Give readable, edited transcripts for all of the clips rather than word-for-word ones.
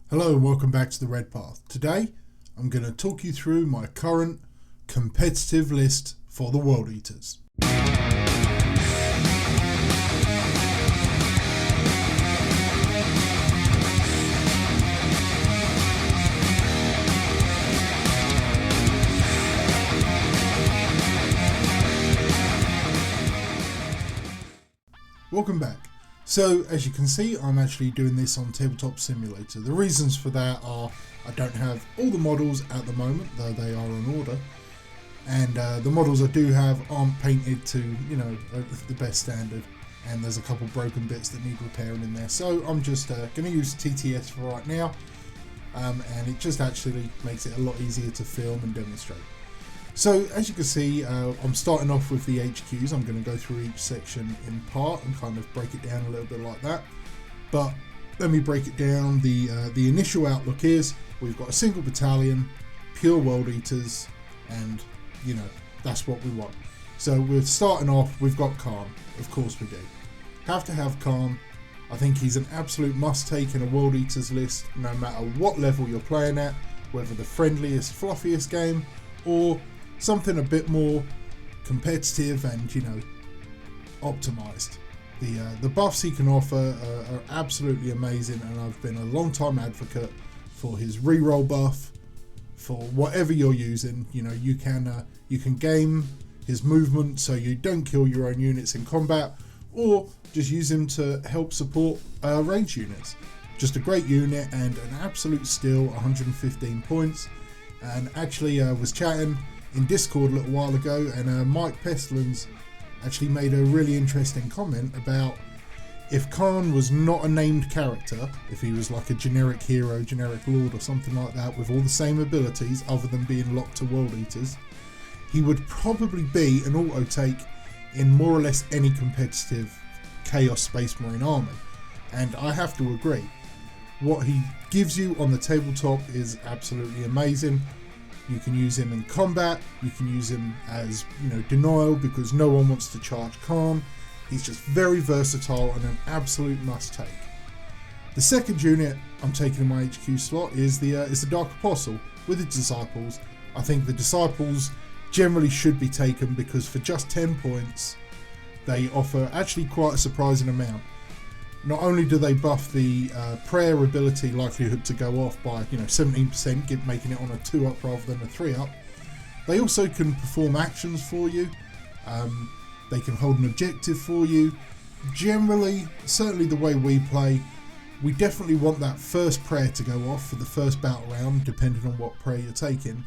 Hello and welcome back to the Red Path. Today I'm going to talk you through my current competitive list for the World Eaters. Welcome back. So as you can see, I'm actually doing this on Tabletop Simulator. The reasons for that are I don't have all the models at the moment, though they are on order, and the models I do have aren't painted to, the best standard, and there's a couple broken bits that need repairing in there. So I'm just going to use TTS for right now, and it just actually makes it a lot easier to film and demonstrate. So as you can see, I'm starting off with the HQs. I'm going to go through each section in part and kind of break it down a little bit like that. But let me break it down. The initial outlook is we've got a single battalion, pure World Eaters, and that's what we want. So we're starting off, we've got Khan. Of course we do. Have to have Khan. I think he's an absolute must take in a World Eaters list, no matter what level you're playing at, whether the friendliest, fluffiest game, or something a bit more competitive and optimized. The buffs he can offer are absolutely amazing, and I've been a long time advocate for his reroll buff. For whatever you're using, you can game his movement so you don't kill your own units in combat, or just use him to help support range units. Just a great unit and an absolute steal. 115 points. And actually was chatting in Discord a little while ago, and Mike Pestlins actually made a really interesting comment about if Khan was not a named character, if he was like a generic hero, generic lord or something like that with all the same abilities other than being locked to World Eaters, he would probably be an auto take in more or less any competitive Chaos Space Marine army. And I have to agree, what he gives you on the tabletop is absolutely amazing. You can use him in combat, you can use him as, denial, because no one wants to charge Khan. He's just very versatile and an absolute must take. The second unit I'm taking in my HQ slot is the Dark Apostle with the Disciples. I think the Disciples generally should be taken because for just 10 points, they offer actually quite a surprising amount. Not only do they buff the prayer ability likelihood to go off by 17%, making it on a 2-up rather than a 3-up, they also can perform actions for you. They can hold an objective for you. Generally, certainly the way we play, we definitely want that first prayer to go off for the first battle round, depending on what prayer you're taking.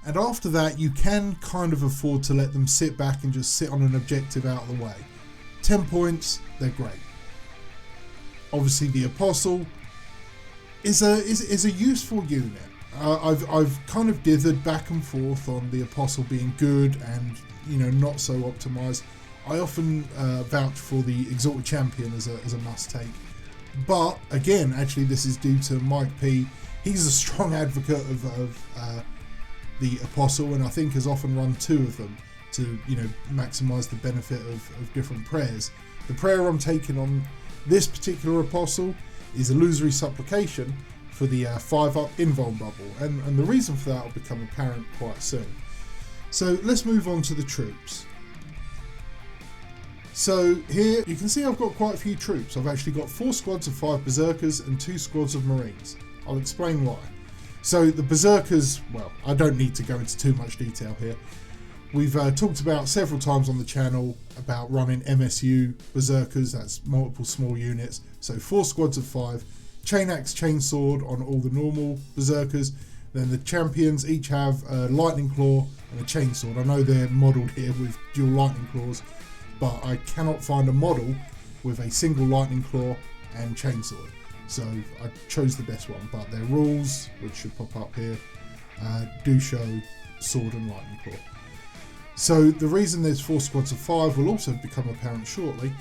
And after that, you can kind of afford to let them sit back and just sit on an objective out of the way. 10 points, they're great. Obviously, the Apostle is a useful unit. I've kind of dithered back and forth on the Apostle being good and not so optimized. I often vouch for the Exalted Champion as a must take, but again, actually, this is due to Mike P. He's a strong advocate of the Apostle, and I think has often run 2 of them to maximize the benefit of different prayers. The prayer I'm taking on this particular Apostle is Illusory Supplication for the 5-up invuln bubble, and the reason for that will become apparent quite soon. So let's move on to the troops. So here you can see I've got quite a few troops. I've actually got 4 squads of 5 Berserkers and 2 squads of Marines. I'll explain why. So the Berserkers, well, I don't need to go into too much detail here. We've talked about several times on the channel about running MSU Berserkers, that's multiple small units. So 4 squads of 5, Chain Axe, Chain Sword on all the normal Berserkers. Then the champions each have a Lightning Claw and a Chain Sword. I know they're modelled here with dual Lightning Claws, but I cannot find a model with a single Lightning Claw and Chain Sword. So I chose the best one, but their rules, which should pop up here, do show Sword and Lightning Claw. So the reason there's 4 squads of 5 will also become apparent shortly,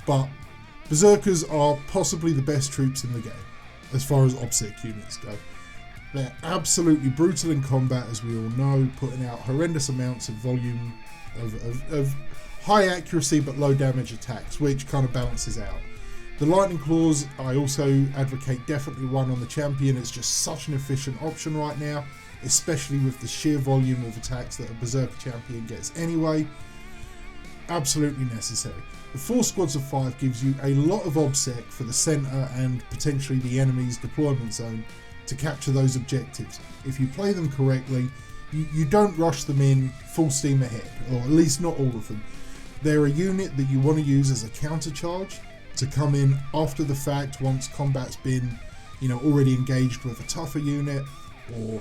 but Berserkers are possibly the best troops in the game, as far as OBSEC units go. They're absolutely brutal in combat, as we all know, putting out horrendous amounts of volume of high accuracy but low damage attacks, which kind of balances out. The Lightning Claws, I also advocate definitely one on the champion. It's just such an efficient option right now, especially with the sheer volume of attacks that a Berserker champion gets anyway. Absolutely necessary. The 4 squads of 5 gives you a lot of obsec for the centre and potentially the enemy's deployment zone to capture those objectives. If you play them correctly, you don't rush them in full steam ahead, or at least not all of them. They're a unit that you want to use as a counter charge to come in after the fact once combat's been, already engaged with a tougher unit, or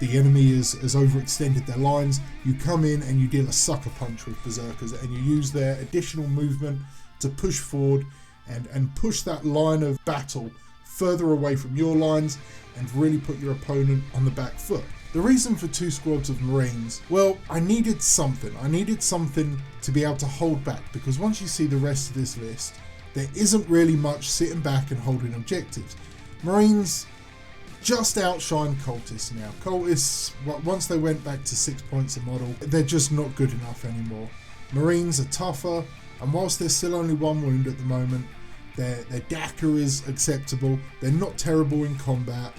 the enemy has overextended their lines. You come in and you deal a sucker punch with Berserkers, and you use their additional movement to push forward and push that line of battle further away from your lines and really put your opponent on the back foot. The reason for 2 squads of Marines, well, I needed something. I needed something to be able to hold back, because once you see the rest of this list, there isn't really much sitting back and holding objectives. Marines just outshine Cultists now. Cultists, once they went back to 6 points a model, they're just not good enough anymore. Marines are tougher, and whilst there's still only 1 wound at the moment, their DACA is acceptable. They're not terrible in combat.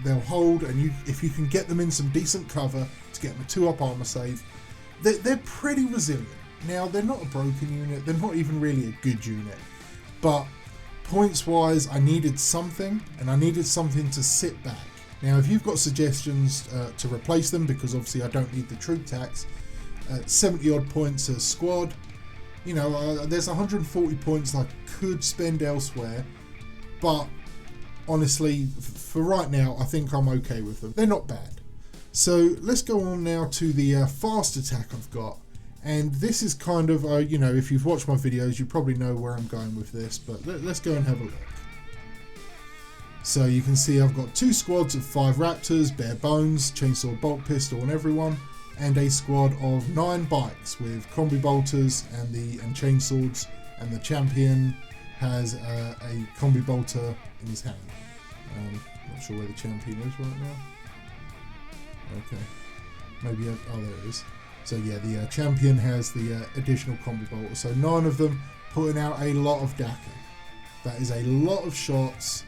They'll hold, and if you can get them in some decent cover to get them a 2-up armor save, they're pretty resilient. Now, they're not a broken unit. They're not even really a good unit. But points-wise, I needed something, and I needed something to sit back. Now, if you've got suggestions to replace them, because obviously I don't need the troop tax, 70-odd points a squad, there's 140 points I could spend elsewhere, but honestly, for right now, I think I'm okay with them. They're not bad. So let's go on now to the fast attack I've got. And this is kind of, if you've watched my videos, you probably know where I'm going with this, but let's go and have a look. So you can see I've got 2 squads of 5 Raptors, bare bones, chainsaw, bolt pistol and everyone, and a squad of 9 bikes with combi bolters and chainswords, and the champion has a combi bolter in his hand. Not sure where the champion is right now. Okay, maybe, oh there it is. So yeah, the champion has the additional combi bolter. So 9 of them, putting out a lot of DACA. That is a lot of shots.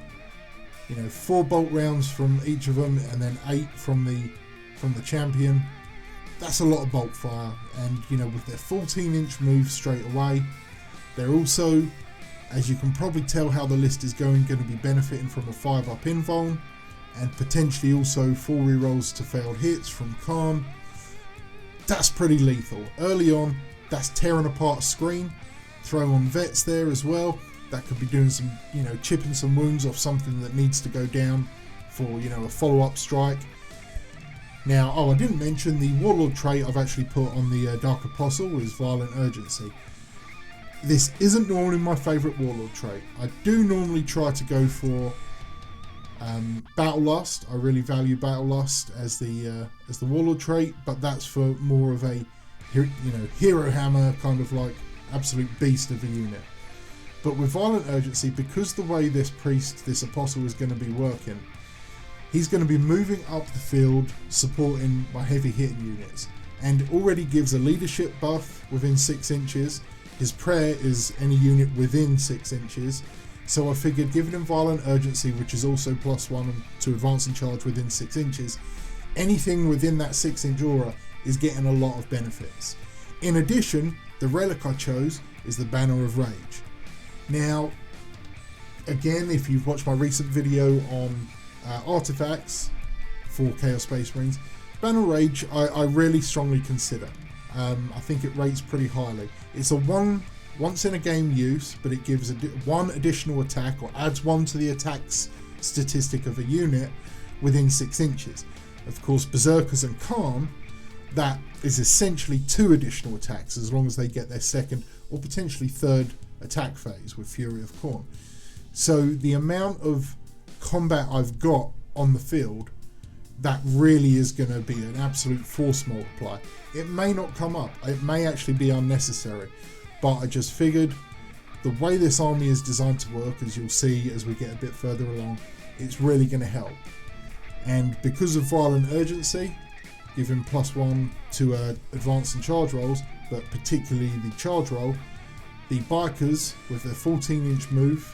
4 bolt rounds from each of them, and then 8 from the champion. That's a lot of bolt fire, and with their 14-inch move straight away, they're also, as you can probably tell how the list is going to be benefiting from a 5-up invuln, and potentially also 4 rerolls to failed hits from Khan. That's pretty lethal. Early on, that's tearing apart a screen. Throw on vets there as well. That could be doing some, chipping some wounds off something that needs to go down for, a follow-up strike. Now, I didn't mention the Warlord trait I've actually put on the Dark Apostle is Violent Urgency. This isn't normally my favourite Warlord trait. I do normally try to go for Battle Lust. I really value Battle Lust as the Warlord trait, but that's for more of a hero hammer, kind of like absolute beast of a unit. But with Violent Urgency, because the way this Apostle is going to be working, he's going to be moving up the field, supporting my heavy hitting units, and already gives a leadership buff within 6 inches. His prayer is any unit within 6 inches. So I figured giving him Violent Urgency, which is also +1 to advance and charge within 6 inches, anything within that 6-inch aura is getting a lot of benefits. In addition, the relic I chose is the Banner of Rage. Now, again, if you've watched my recent video on artifacts for Chaos Space Marines, Banner of Rage I really strongly consider. I think it rates pretty highly. It's a once in a game use, but it gives 1 additional attack, or adds 1 to the attacks statistic of a unit within 6 inches. Of course, Berserkers and Khan, that is essentially 2 additional attacks as long as they get their 2nd or potentially 3rd attack phase with Fury of Khorne. So the amount of combat I've got on the field, that really is going to be an absolute force multiplier. It may not come up, it may actually be unnecessary, but I just figured the way this army is designed to work, as you'll see as we get a bit further along, it's really going to help. And because of Violent Urgency, give him +1 to advance and charge rolls, but particularly the charge roll, the bikers with their 14-inch move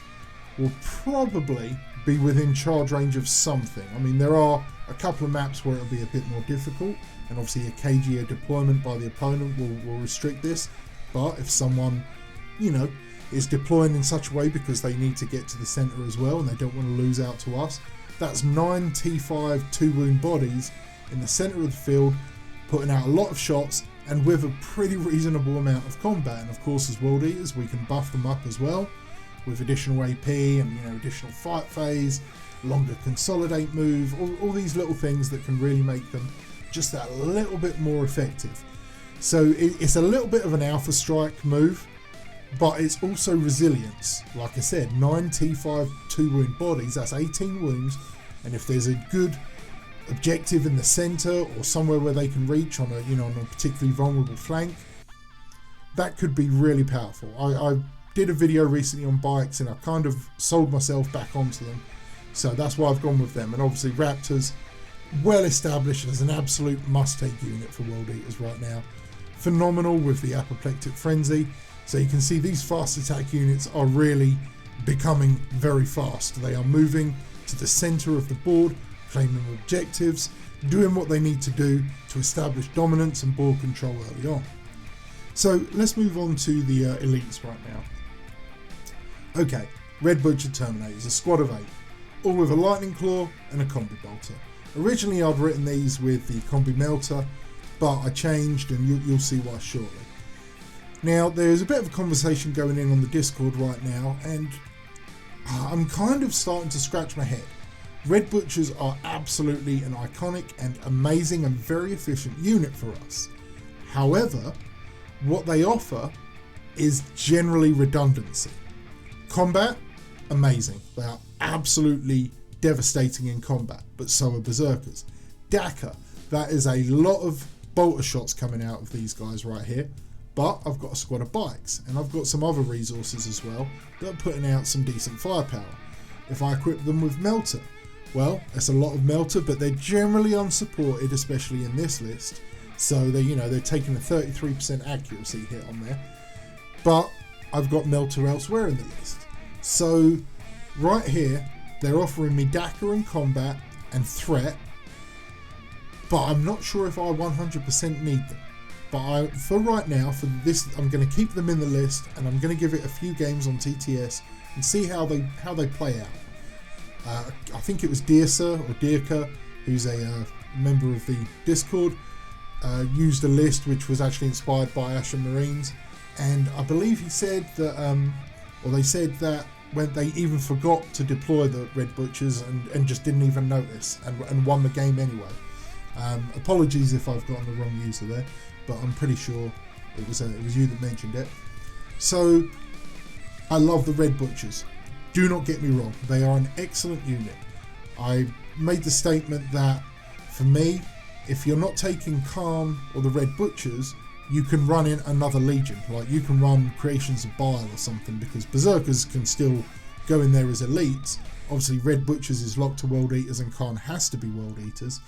will probably be within charge range of something. I mean, there are a couple of maps where it'll be a bit more difficult, and obviously a KGO deployment by the opponent will restrict this. But if someone, you know, is deploying in such a way because they need to get to the center as well and they don't want to lose out to us, that's 9 T5 2-wound bodies in the center of the field, putting out a lot of shots and with a pretty reasonable amount of combat. And of course, as World Eaters, we can buff them up as well with additional AP and, you know, additional fight phase, longer consolidate move, all these little things that can really make them just that little bit more effective. So it's a little bit of an alpha strike move, but it's also resilience. Like I said, 9 T5 2-wound bodies, that's 18 wounds, and if there's a good objective in the center or somewhere where they can reach on a, you know, on a particularly vulnerable flank, that could be really powerful. I did a video recently on bikes and I kind of sold myself back onto them, so that's why I've gone with them. And obviously Raptors, well established as an absolute must-take unit for World Eaters right now. Phenomenal with the apoplectic frenzy. So you can see these fast attack units are really becoming very fast. They are moving to the center of the board, claiming objectives, doing what they need to do to establish dominance and board control early on. So let's move on to the elites right now. Okay, Red Butcher Terminators, a squad of 8, all with a Lightning Claw and a Combi Bolter. Originally I'd written these with the Combi Melter, but I changed, and you'll see why shortly. Now, there's a bit of a conversation going in on the Discord right now, and I'm kind of starting to scratch my head. Red Butchers are absolutely an iconic and amazing and very efficient unit for us. However, what they offer is generally redundancy. Combat, amazing. They are absolutely devastating in combat, but so are Berserkers. Dakka, that is a lot of bolter shots coming out of these guys right here. But I've got a squad of bikes, and I've got some other resources as well that are putting out some decent firepower. If I equip them with Melter, well, it's a lot of Melter, but they're generally unsupported, especially in this list. So they, you know, they're taking a 33% accuracy hit on there. But I've got Melter elsewhere in the list. So right here, they're offering me Dakka and combat and threat, but I'm not sure if I 100% need them. But for right now, for this, I'm going to keep them in the list, and I'm going to give it a few games on TTS and see how they play out. I think it was Dirka, who's a member of the Discord, used a list which was actually inspired by Ashen Marines, and I believe he said that, or they said that when they even forgot to deploy the Red Butchers and just didn't even notice and won the game anyway. Apologies if I've gotten the wrong user there, but I'm pretty sure it was you that mentioned it. So I love the Red Butchers. Do not get me wrong, they are an excellent unit. I made the statement that for me, if you're not taking Calm or the Red Butchers, you can run in another Legion. Like you can run Creations of Bile or something, because Berserkers can still go in there as elites. Obviously Red Butchers is locked to World Eaters and Khan has to be World Eaters.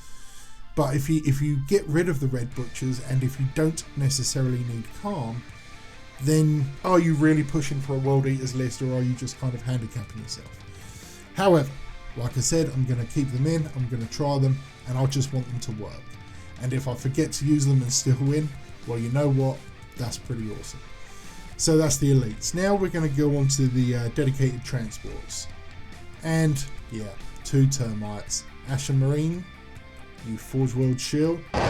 But if you get rid of the Red Butchers, and if you don't necessarily need Calm, then are you really pushing for a World Eaters list, or are you just kind of handicapping yourself? However, like I said, I'm going to keep them in, I'm going to try them, and I just want them to work. And if I forget to use them and still win, well, you know what? That's pretty awesome. So that's the elites. Now we're going to go on to the dedicated transports. And yeah, 2 termites. Ashen Marine, you Forge World Shield. I've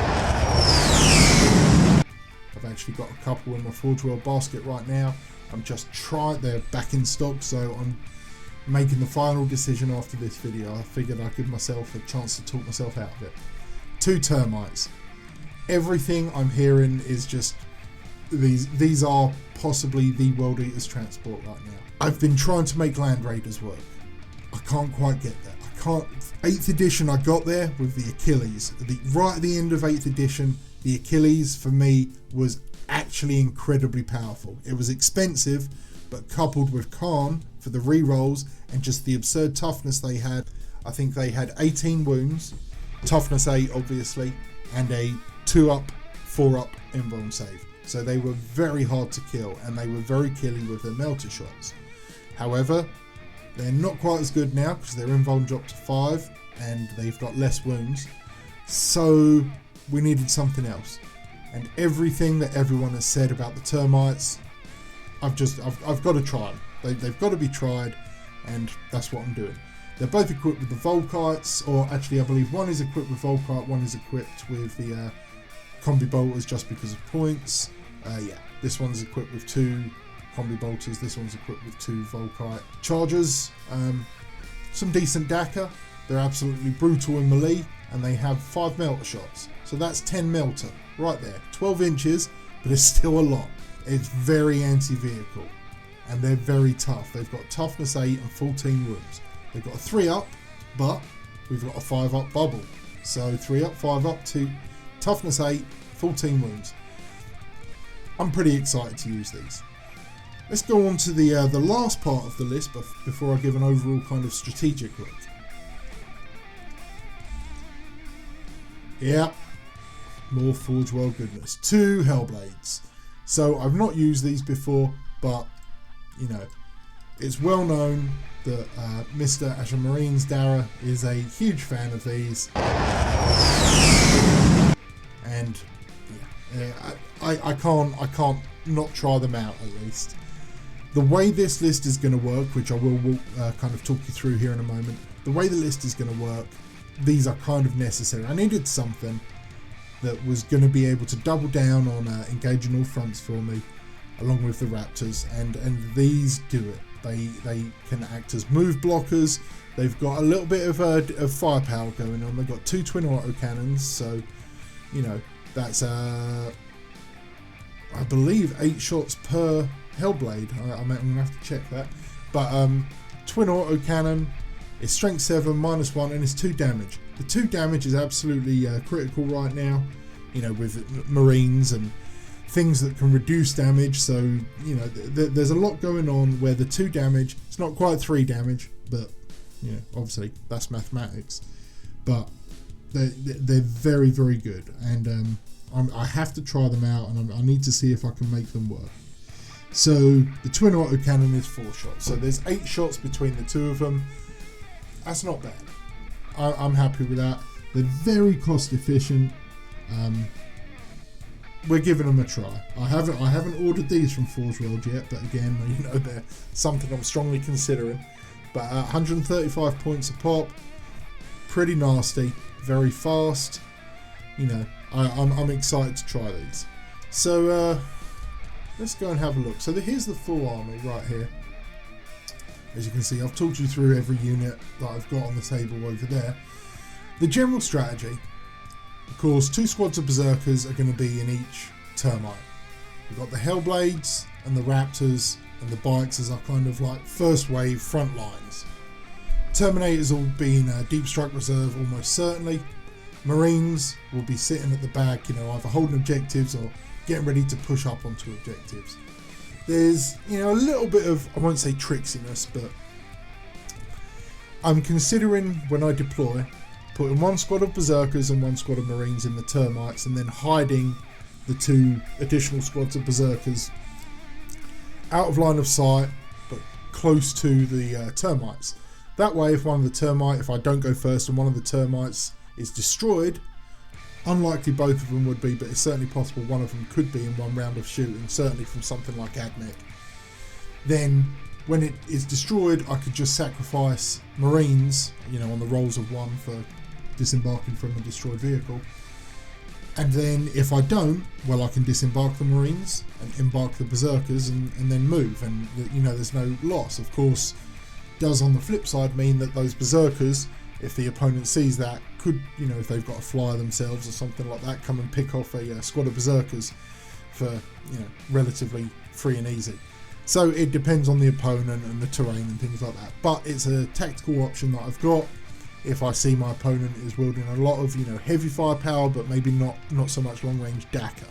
actually got a couple in my Forge World basket right now. I'm just trying, they're back in stock, so I'm making the final decision after this video. I figured I'd give myself a chance to talk myself out of it. 2 termites. Everything I'm hearing is just, these are possibly the World Eaters transport right now. I've been trying to make Land Raiders work. I can't quite get there. I can't. 8th edition I got there with the Achilles. Right at the end of 8th edition, the Achilles for me was actually incredibly powerful. It was expensive, but coupled with Khan for the rerolls and just the absurd toughness they had, I think they had 18 wounds, toughness 8 obviously, and a 2-up, 4-up invuln save. so they were very hard to kill, and they were very killy with their melter shots. However, they're not quite as good now because their invuln dropped to 5 and they've got less wounds, so we needed something else. And everything that everyone has said about the termites, I've got to try them. They've got to be tried, and that's what I'm doing. They're both equipped with the Volkites, or actually I believe one is equipped with Volkite, one is equipped with the Combi Bolters just because of points. Yeah, this one's equipped with 2 Combi Bolters, this one's equipped with 2 Volkite Chargers. Some decent Dakka. They're absolutely brutal in melee, and they have 5 melter shots. So that's 10 melter right there. 12 inches, but it's still a lot. It's very anti-vehicle, and they're very tough. They've got toughness 8 and 14 wounds. They've got a 3-up, but we've got a 5-up bubble. So 3-up, 5-up, 2, toughness 8, 14 wounds. I'm pretty excited to use these. Let's go on to the last part of the list before I give an overall kind of strategic look. Yep, more Forge World goodness. 2 Hellblades. So I've not used these before, but you know, it's well known that Mr. Asher Marines Dara is a huge fan of these, and yeah, I can't not try them out at least. The way this list is going to work, which I will kind of talk you through here in a moment, the way the list is going to work, these are kind of necessary. I needed something that was going to be able to double down on engaging all fronts for me, along with the Raptors, and these do it. They can act as move blockers. They've got a little bit of firepower going on. They've got 2 twin autocannons, so you know that's I believe 8 shots per Hellblade. I'm gonna have to check that, but twin autocannon. It's strength 7, -1, and it's 2 damage. The 2 damage is absolutely critical right now, you know, with Marines and things that can reduce damage. So, you know, there's a lot going on where the 2 damage, it's not quite 3 damage, but, you know, obviously that's mathematics. But they're very, very good. And I have to try them out, and I need to see if I can make them work. So the twin autocannon is 4 shots. So there's 8 shots between the 2 of them. That's not bad. I'm happy with that. They're very cost efficient. We're giving them a try. I haven't ordered these from Forge World yet, but again, you know, they're something I'm strongly considering. But 135 points a pop, pretty nasty, very fast. You know, I'm excited to try these. So let's go and have a look. So here's the full army right here. As you can see, I've talked you through every unit that I've got on the table over there. The general strategy, of course, 2 squads of Berserkers are going to be in each termite. We've got the Hellblades and the Raptors and the Bikes as our kind of like first wave front lines. Terminators will be in Deep Strike Reserve almost certainly. Marines will be sitting at the back, you know, either holding objectives or getting ready to push up onto objectives. There's, you know, a little bit of, I won't say tricksiness, but I'm considering when I deploy, putting 1 squad of Berserkers and 1 squad of Marines in the termites, and then hiding the 2 additional squads of Berserkers out of line of sight, but close to the termites. That way, if I don't go first and one of the termites is destroyed, unlikely both of them would be, but it's certainly possible one of them could be in one round of shooting, certainly from something like Admech. Then when it is destroyed, I could just sacrifice Marines, you know, on the rolls of 1 for disembarking from a destroyed vehicle. And then if I don't, well, I can disembark the Marines and embark the Berserkers and then move, and you know, there's no loss. Of course, does on the flip side mean that those Berserkers, if the opponent sees that, could, you know, if they've got a flyer themselves or something like that, come and pick off a squad of Berserkers for, you know, relatively free and easy. So it depends on the opponent and the terrain and things like that. But it's a tactical option that I've got if I see my opponent is wielding a lot of, you know, heavy firepower, but maybe not so much long range Dakka.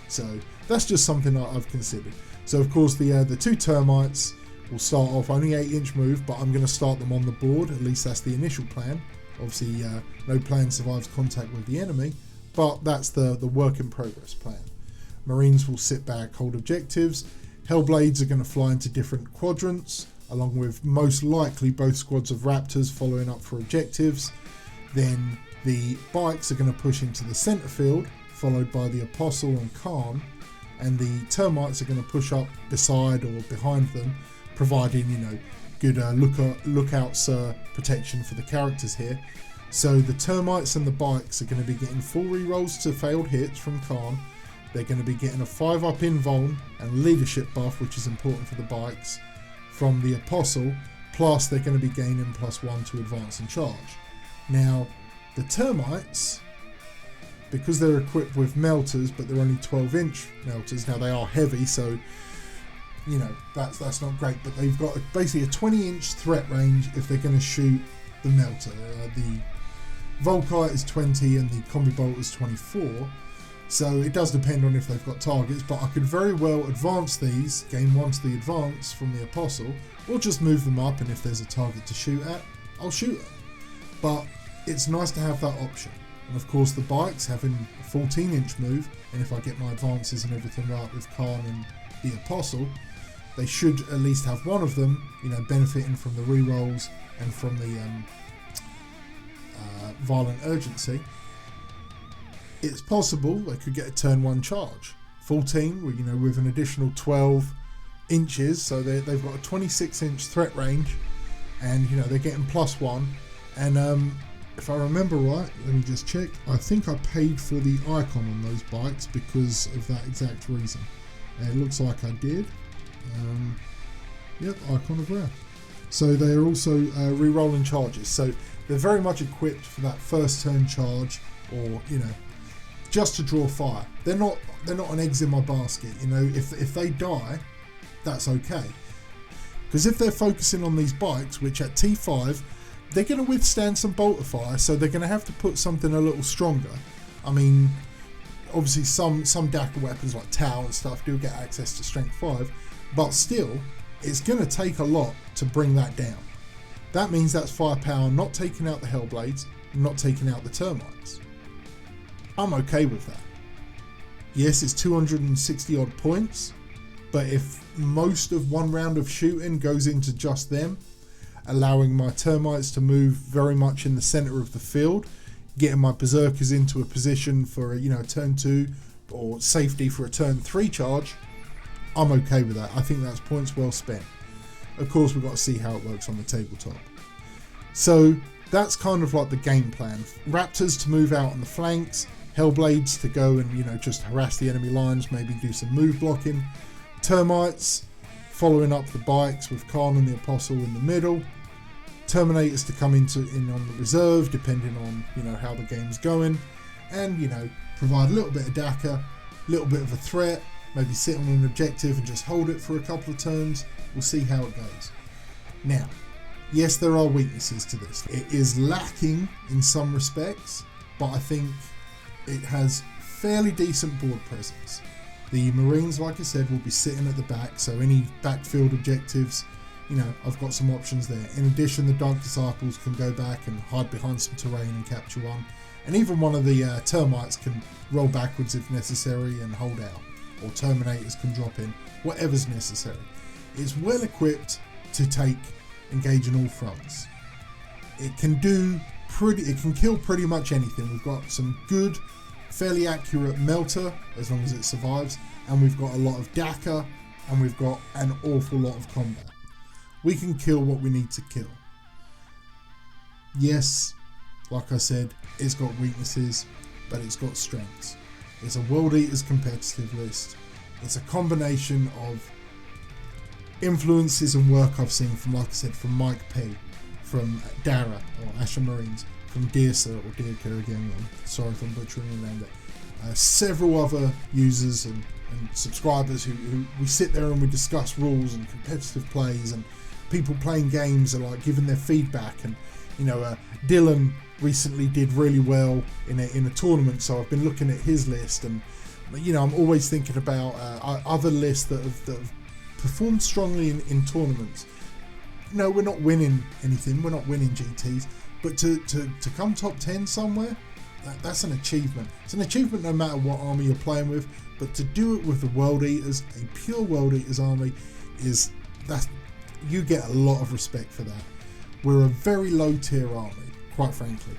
So that's just something that I've considered. So of course the 2 termites will start off only 8-inch move, but I'm going to start them on the board. At least that's the initial plan. Obviously, no plan survives contact with the enemy, but that's the work in progress plan. Marines will sit back, hold objectives. Hellblades are going to fly into different quadrants, along with most likely both squads of Raptors following up for objectives. Then the bikes are going to push into the centre field, followed by the Apostle and Khan, and the termites are going to push up beside or behind them, providing, you know, good lookouts protection for the characters here. So the termites and the bikes are going to be getting full rerolls to failed hits from Khan. They're going to be getting a 5-up invuln and leadership buff, which is important for the bikes, from the Apostle, plus they're going to be gaining +1 to advance and charge. Now, the termites, because they're equipped with melters, but they're only 12-inch melters, now they are heavy, so, you know, that's not great, but they've got basically a 20-inch threat range if they're going to shoot the melter. The Volkite is 20 and the Combi Bolt is 24, so it does depend on if they've got targets, but I could very well advance these, gain 1 to the advance from the Apostle, or just move them up, and if there's a target to shoot at, I'll shoot it. But it's nice to have that option. And of course the bikes having a 14-inch move, and if I get my advances and everything right with Khan and the Apostle, they should at least have one of them, you know, benefiting from the rerolls and from the violent urgency. It's possible they could get a turn 1 charge. 14, you know, with an additional 12 inches, so they've got a 26-inch threat range, and, you know, they're getting +1. And if I remember right, let me just check, I think I paid for the icon on those bikes because of that exact reason. It looks like I did. Yep, icon of rare. So they are also re-rolling charges, so they're very much equipped for that first turn charge, or, you know, just to draw fire. They're not an eggs in my basket, you know. If they die, that's okay, because if they're focusing on these bikes, which at T5 they're going to withstand some bolter fire, so they're going to have to put something a little stronger. I mean, obviously some DACA weapons like Tau and stuff do get access to strength 5, but still, it's going to take a lot to bring that down. That means that's firepower not taking out the Hellblades, not taking out the termites. I'm okay with that. Yes, it's 260 odd points, but if most of one round of shooting goes into just them, allowing my termites to move very much in the center of the field, getting my berserkers into a position for a, you know, turn 2 or safety for a turn 3 charge, I'm okay with that. I think that's points well spent. Of course, we've got to see how it works on the tabletop. So that's kind of like the game plan. Raptors to move out on the flanks, Hellblades to go and, you know, just harass the enemy lines, maybe do some move blocking, termites following up the bikes with Khan and the Apostle in the middle, Terminators to come in on the reserve, depending on, you know, how the game's going, and, you know, provide a little bit of DACA, a little bit of a threat, maybe sit on an objective and just hold it for a couple of turns. We'll see how it goes. Now, yes, there are weaknesses to this. It is lacking in some respects, but I think it has fairly decent board presence. The Marines, like I said, will be sitting at the back, so any backfield objectives, you know, I've got some options there. In addition, the Dark Disciples can go back and hide behind some terrain and capture one. And even one of the termites can roll backwards if necessary and hold out. Or Terminators can drop in, whatever's necessary. It's well equipped to engage in all fronts. It can kill pretty much anything. We've got some good, fairly accurate melter, as long as it survives. And we've got a lot of DACA, and we've got an awful lot of combat. We can kill what we need to kill. Yes, like I said, it's got weaknesses, but it's got strengths. It's a World Eaters competitive list. It's a combination of influences and work I've seen from, like I said, from Mike P, from Dara or Asher Marines, from Deersa or Deerka again. Sorry if I'm butchering your name there. Several other users and subscribers who we sit there and we discuss rules and competitive plays, and people playing games are like giving their feedback. And, you know, Dylan recently did really well in a tournament, so I've been looking at his list, and, you know, I'm always thinking about other lists that have performed strongly in tournaments. No, we're not winning anything, we're not winning GTs, but to come top 10 somewhere, that's an achievement. It's an achievement no matter what army you're playing with, but to do it with the World Eaters, a pure World Eaters army, you get a lot of respect for that. We're a very low tier army, quite frankly.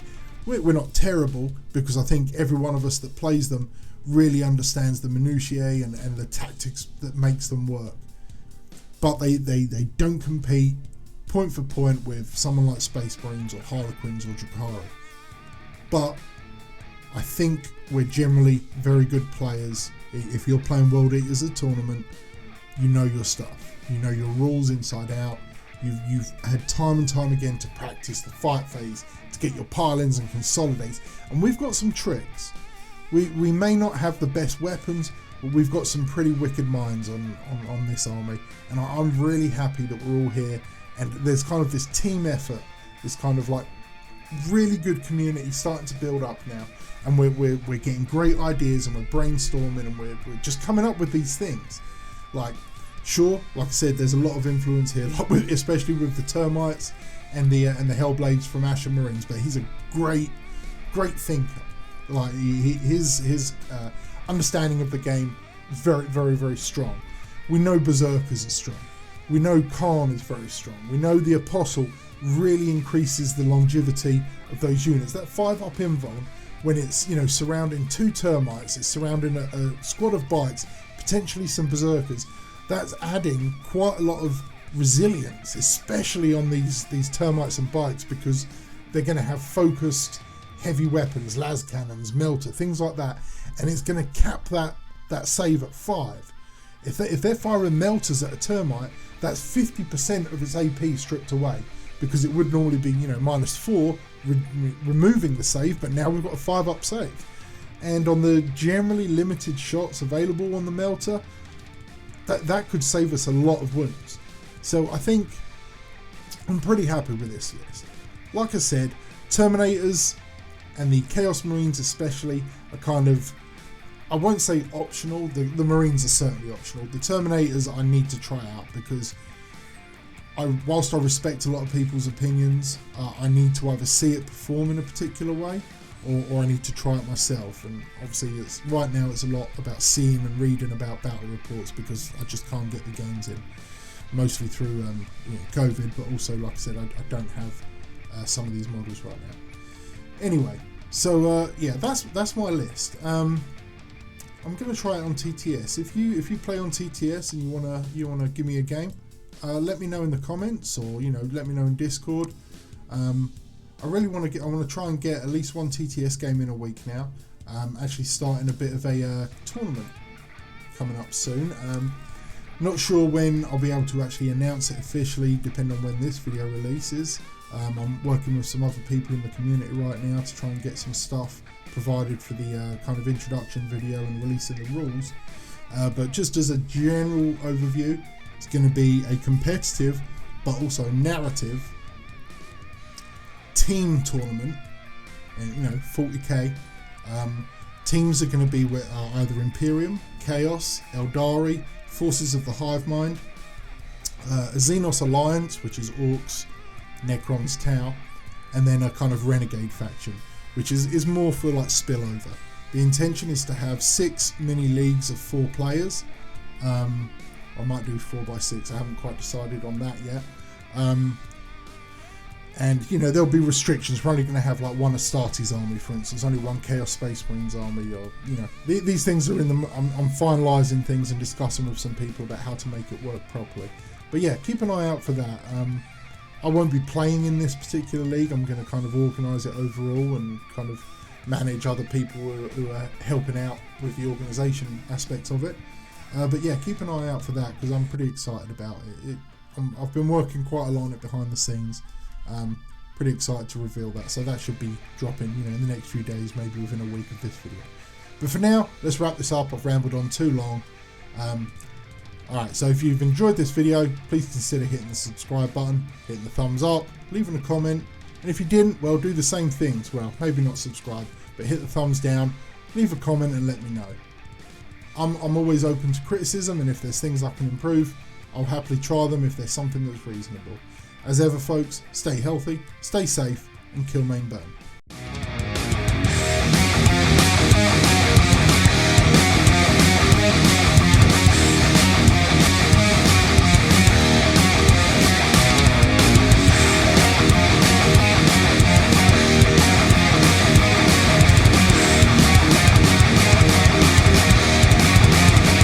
We're not terrible, because I think every one of us that plays them really understands the minutiae and the tactics that makes them work. But they don't compete point for point with someone like Space Marines or Harlequins or Drukhari. But I think we're generally very good players. If you're playing World Eaters as a tournament, you know your stuff. You know your rules inside out. You've had time and time again to practice the fight phase, to get your pile-ins and consolidates. And we've got some tricks. We may not have the best weapons, but we've got some pretty wicked minds on this army. And I'm really happy that we're all here. And there's kind of this team effort, this kind of like really good community starting to build up now. And we're getting great ideas, and we're brainstorming, and we're just coming up with these things. Like, sure, like I said, there's a lot of influence here, especially with the Termites and the Hellblades from Asher Marines. But he's a great thinker. Like his understanding of the game is very, very, very strong. We know Berserkers are strong. We know Khan is very strong. We know the Apostle really increases the longevity of those units. That 5-up invuln, when it's surrounding 2 Termites, it's surrounding a squad of bikes, potentially some Berserkers. That's adding quite a lot of resilience, especially on these Termites and bikes, because they're going to have focused heavy weapons, las cannons, melter, things like that, and it's going to cap that save at 5. If they're firing melters at a Termite, that's 50% of its AP stripped away, because it would normally be -4, removing the save, but now we've got a 5-up save. And on the generally limited shots available on the melter, that could save us a lot of wounds. So I think I'm pretty happy with this list. Like I said, Terminators and the Chaos Marines especially are kind of, I won't say optional, the Marines are certainly optional. The Terminators I need to try out, because whilst I respect a lot of people's opinions, I need to either see it perform in a particular way, or I need to try it myself. And obviously right now it's a lot about seeing and reading about battle reports, because I just can't get the games in, mostly through COVID, but also, like I said, I don't have some of these models right now. Anyway, so yeah, that's my list. I'm going to try it on TTS. If you play on TTS and you wanna give me a game, let me know in the comments, or let me know in Discord. I really want to try and get at least one TTS game in a week now. Actually starting a bit of a tournament coming up soon. Not sure when I'll be able to actually announce it officially, depending on when this video releases. I'm working with some other people in the community right now to try and get some stuff provided for the kind of introduction video and releasing the rules. But just as a general overview, it's going to be a competitive but also narrative team tournament, and 40k. Teams are going to be with either Imperium, Chaos, Eldari, Forces of the Hive Mind, a Xenos Alliance, which is Orcs, Necrons, Tau, and then a kind of Renegade faction, which is more for like spillover. The intention is to have 6 mini leagues of 4 players. I might do 4x6. I haven't quite decided on that yet. And there'll be restrictions. We're only going to have like one Astartes army, for instance, only one Chaos Space Marines army, or these things are in the. I'm finalising things and discussing with some people about how to make it work properly. But yeah, keep an eye out for that. I won't be playing in this particular league. I'm going to kind of organise it overall and kind of manage other people who are helping out with the organisation aspects of it. But yeah, keep an eye out for that, because I'm pretty excited about it. I've been working quite a lot on it behind the scenes. Pretty excited to reveal that, so that should be dropping in the next few days, maybe within a week of this video. But for now, let's wrap this up. I've rambled on too long. Alright, so if you've enjoyed this video, please consider hitting the subscribe button, hitting the thumbs up, leaving a comment, and if you didn't, well, do the same things. Well, maybe not subscribe, but hit the thumbs down, leave a comment and let me know. I'm always open to criticism, and if there's things I can improve, I'll happily try them if there's something that's reasonable. As ever, folks, stay healthy, stay safe, and kill main burn. Bye.